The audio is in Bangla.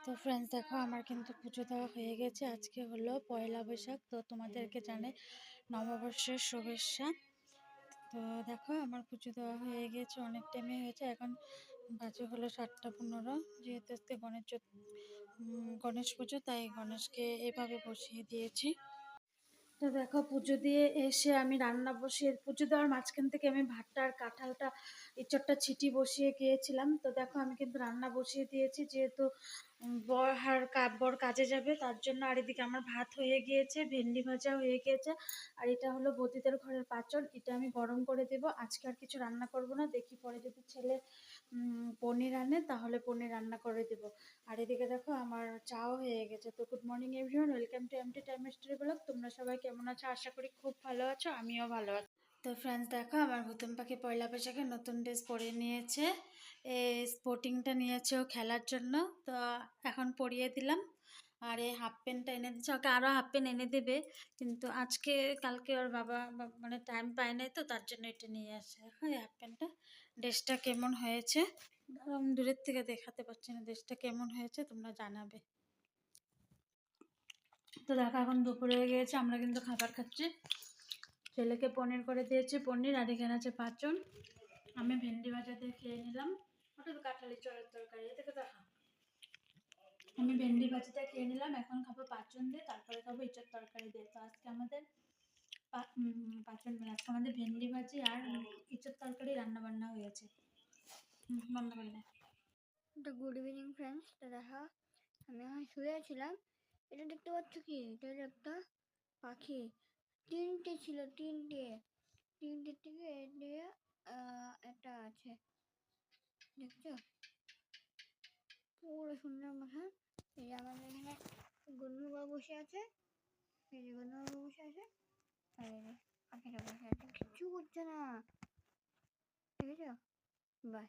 তো ফ্রেন্ডস দেখো আমার কিন্তু পুজো দেওয়া হয়ে গেছে। আজকে হলো পয়লা বৈশাখ, তো তোমাদেরকে জানাই নববর্ষের শুভেচ্ছা। তো দেখো আমার পুজো দেওয়া হয়ে গেছে, অনেক টাইমে হয়েছে। এখন বাজে হলো 7:15, যেহেতু আজকে গণেশ পুজো, তাই গণেশকে এভাবে বসিয়ে দিয়েছি। তো দেখো পুজো দিয়ে এসে আমি রান্না বসিয়ে, পুজো দেওয়ার মাঝখান থেকে আমি ভাতটা আর কাঁঠালটা এঁচড়টা ছিটি বসিয়ে গিয়েছিলাম। তো দেখো আমি কিন্তু রান্না বসিয়ে দিয়েছি, যেহেতু বর কাজে যাবে তার জন্য। আর এদিকে আমার ভাত হয়ে গিয়েছে, ভেন্ডি ভাজা হয়ে গিয়েছে। আর এটা হলো বৌদিদের ঘরের পাঁচন, এটা আমি গরম করে দেব। আজকে আর কিছু রান্না করব না, দেখি পরে যদি ছেলে পনির আনে তাহলে পনির রান্না করে দেব। আর এদিকে দেখো আমার চাও হয়ে গেছে। তো good morning everyone, welcome to M T time story blog. তোমরা সবাই কেমন আছো? আশা করি খুব ভালো আছো, আমিও ভালো আছি। তো ফ্রেন্ডস দেখো আমার ভুতুম পাখি পয়লা বৈশাখে নতুন ড্রেস পরে নিয়েছে, স্পোর্টিংটা নিয়েছে ও খেলার জন্য। তো এখন পরিয়ে দিলাম। আর এই হাফ প্যান্টটা এনে দিচ্ছে, ওকে আরও হাফ প্যান্ট এনে দেবে, কিন্তু আজকে কালকে ওর বাবা মানে টাইম পায় নাই, তো তার জন্য এটা নিয়ে আসে। এখন এই হাফ প্যান্টটা, ড্রেসটা কেমন হয়েছে দূরের থেকে দেখাতে পাচ্ছি না, ড্রেসটা কেমন হয়েছে তোমরা জানাবে। তো দেখো এখন দুপুর হয়ে গিয়েছে, আমরা কিন্তু খাবার খাচ্ছি। ছেলেকে পনির করে দিয়েছি, পনির। আর এখানে আছে পাঁচন, আমি ভেন্ডি ভাজা দিয়ে খেয়ে নিলাম। ওটা তো কাঁঠালি চড়ের তরকারি, এদিকে দেখা। আমি ভেন্ডি ভাজিটা খেয়ে নিলাম, এখন খাবো পাঁচন দিয়ে, তারপরে খাবো এঁচড় তরকারি দিয়ে। তো আজকে আমাদের পাঁচন মানে আজকে আমাদের ভেন্ডি ভাজি আর এঁচড় তরকারি রান্না বান্না হয়েছে। বন্ধ করে দেয়। তো গুড ইভিনিং ফ্রেন্ডস। তো দেখা আমি এখন শুয়েছিলাম। এটা দেখতে পাচ্ছ কি? এটা হলো একটা পাখি। তিনটে ছিল, তিনটে থেকে দিয়ে একটা আছে, দেখছো? পুরো সুন্দর মাথা। এই যে আমাদের এখানে গন্নুবাবু বসে আছে, এই যে গন্নুবাবু বসে আছে, আর এই যে পাখিটা বসে আছে, কিচ্ছু করছে না, ঠিক আছে? বাই।